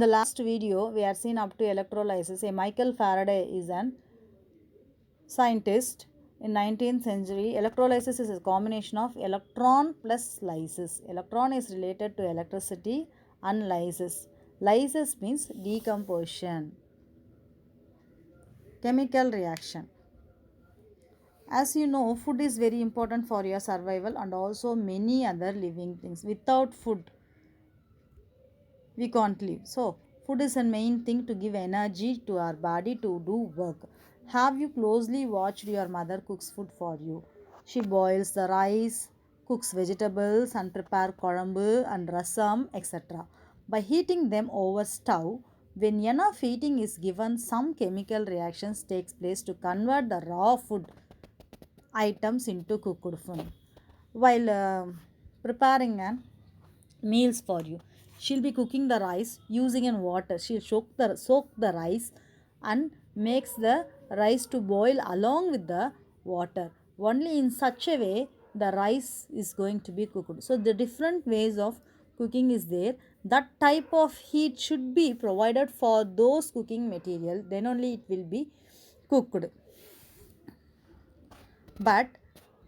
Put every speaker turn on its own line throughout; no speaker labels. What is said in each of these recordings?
The last video we are seen up to electrolysis. A Michael Faraday is an scientist in 19th century. Electrolysis is a combination of electron plus lysis. Electron is related to electricity and lysis. Lysis means decomposition. Chemical reaction. As you know, food is very important for your survival and also many other living things. Without food, we can't live. So, food is a main thing to give energy to our body to do work. Have you closely watched your mother cooks food for you? She boils the rice, cooks vegetables and prepare korambu and rasam, etc. By heating them over stove, when enough heating is given, some chemical reactions takes place to convert the raw food items into cooked food. While preparing an meals for you, she'll be cooking the rice using in water. She'll soak the rice and makes the rice to boil along with the water. Only in such a way the rice is going to be cooked. So the different ways of cooking is there. That type of heat should be provided for those cooking material, then only it will be cooked. But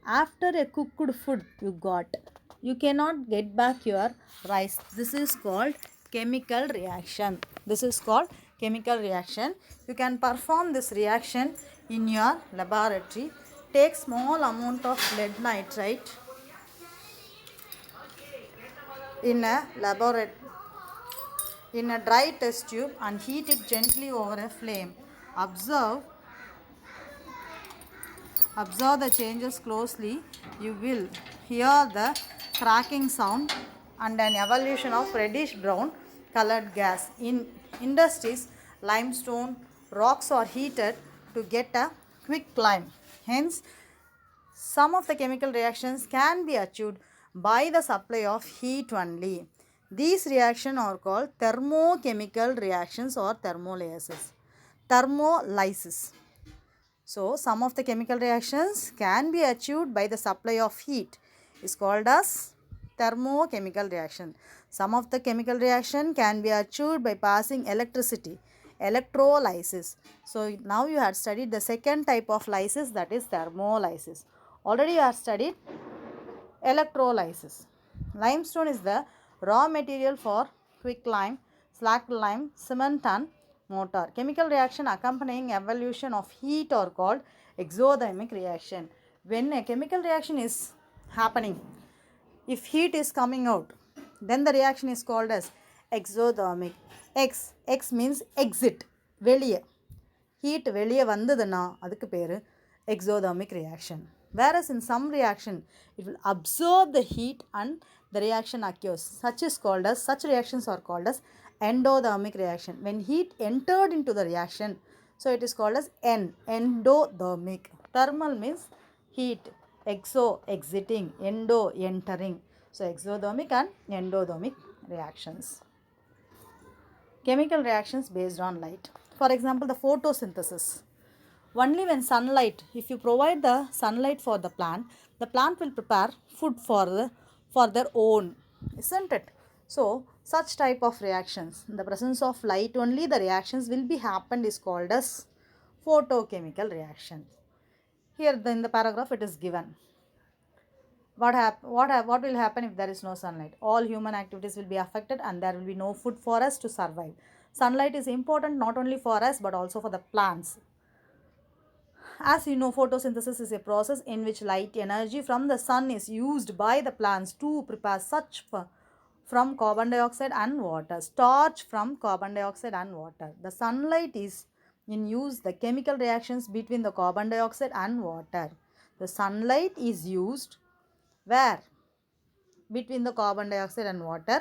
after a cooked food you cannot get back your rice. This is called chemical reaction. You can perform this reaction in your laboratory. Take small amount of lead nitrate in a laboratory in a dry test tube and heat it gently over a flame. Observe the changes closely. You will hear the cracking sound and an evolution of reddish brown colored gas. In industries, limestone rocks are heated to get a quick climb. Hence, some of the chemical reactions can be achieved by the supply of heat only. These reactions are called thermochemical reactions or thermolysis. Thermolysis. So, some of the chemical reactions can be achieved by the supply of heat. Is called as thermochemical reaction. Some of the chemical reaction can be achieved by passing electricity. Electrolysis. So, now you have studied the second type of lysis, that is thermolysis. Already you have studied electrolysis. Limestone is the raw material for quick lime, slacked lime, cement and mortar. Chemical reaction accompanying evolution of heat are called exothermic reaction. When a chemical reaction is happening, if heat is coming out, then the reaction is called as exothermic. X means exit, வெளியே. Heat வெளியே வந்ததுன்னா அதுக்கு பேர் exothermic reaction. Whereas in some reaction, it will absorb the heat and the reaction occurs. Such reactions are called as endothermic reaction. When heat entered into the reaction, so it is called as endothermic. Thermal means heat, exo exiting, endo entering. So exothermic and endothermic reactions. Chemical reactions based on light. For example, the photosynthesis. Only when sunlight, if you provide the sunlight for the plant will prepare food for their own, isn't it? So, such type of reactions, in the presence of light only the reactions will be happened is called as photochemical reaction. Here in the paragraph it is given. What will happen if there is no sunlight? All human activities will be affected and there will be no food for us to survive. Sunlight is important not only for us but also for the plants. As you know, photosynthesis is a process in which light energy from the sun is used by the plants to prepare from carbon dioxide and water, starch from carbon dioxide and water. The sunlight is in use the chemical reactions between the carbon dioxide and water. The sunlight is used where? Between the carbon dioxide and water,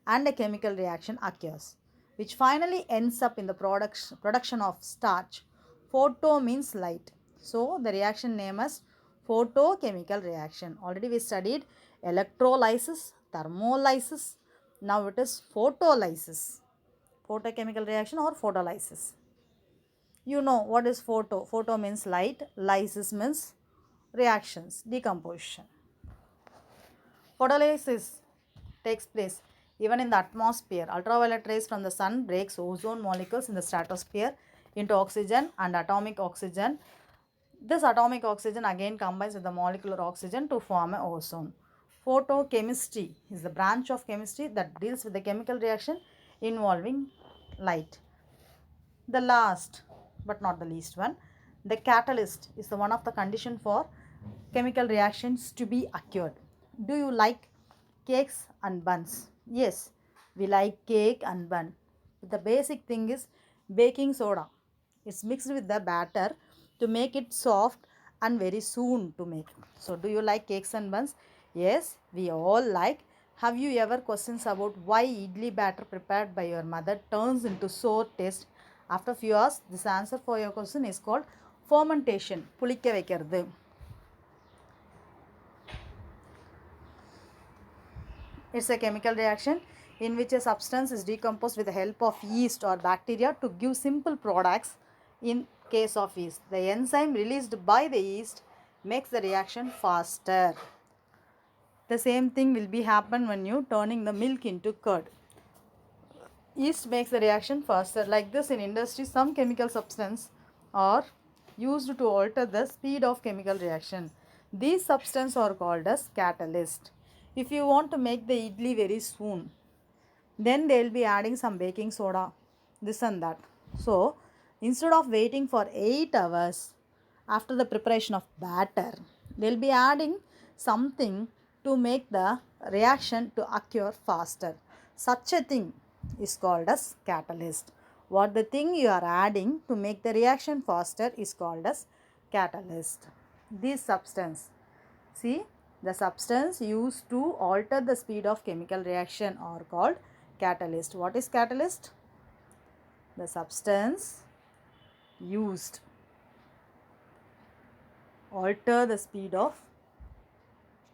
and a chemical reaction occurs, which finally ends up in the production of starch. Photo means light. So, the reaction name is photochemical reaction. Already we studied electrolysis, thermolysis. Now it is photolysis. Photochemical reaction or photolysis. You know what is photo? Photo means light. Lysis means reactions, decomposition. Photolysis takes place even in the atmosphere. Ultraviolet rays from the sun breaks ozone molecules in the stratosphere into oxygen and atomic oxygen. This atomic oxygen again combines with the molecular oxygen to form a ozone. Photochemistry is the branch of chemistry that deals with the chemical reaction involving light. The last but not the least one, the catalyst is the one of the condition for chemical reactions to be occurred. Do you like cakes and buns? Yes, we like cake and bun. The basic thing is baking soda. It's mixed with the batter to make it soft and very soon to make. So do you like cakes and buns? Yes, we all like. Have you ever questions about why idli batter prepared by your mother turns into sour taste after few hours? This answer for your question is called fermentation. புளிக்க வைக்கிறது. It's a chemical reaction in which a substance is decomposed with the help of yeast or bacteria to give simple products. In case of yeast, the enzyme released by the yeast makes the reaction faster. The same thing will be happen when you turning the milk into curd. Yeast makes the reaction faster. Like this in industry, some chemical substance are used to alter the speed of chemical reaction. These substances are called as catalyst. If you want to make the idli very soon, then they will be adding some baking soda, this and that. So instead of waiting for 8 hours after the preparation of batter, they will be adding something to make the reaction to occur faster. Such a thing is called as catalyst. What the thing you are adding to make the reaction faster is called as catalyst. This substance, see, the substance used to alter the speed of chemical reaction are called catalyst. What is catalyst? The substance used alter the speed of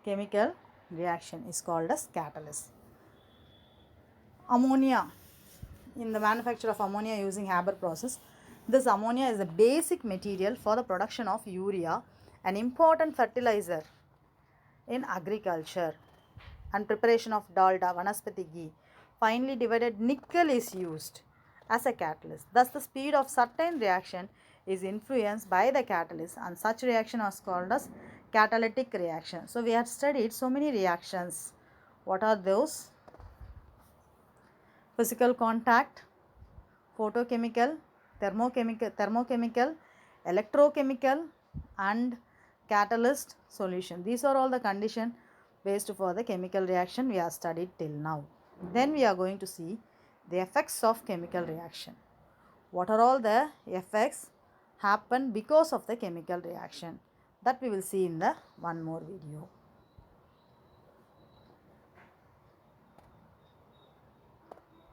chemical reaction is called as catalyst. Ammonia, in the manufacture of ammonia using Haber process, this ammonia is the basic material for the production of urea, an important fertilizer in agriculture, and preparation of dalda, vanaspati ghee. Finely divided nickel is used as a catalyst. Thus, the speed of certain reaction is influenced by the catalyst, and such reaction is called as catalytic reaction. So, we have studied so many reactions. What are those? Physical contact, photochemical, thermochemical, electrochemical, and catalyst solution. These are all the conditions based for the chemical reaction we have studied till now. Then we are going to see the effects of chemical reaction. What are all the effects happen because of the chemical reaction? That we will see in the one more video.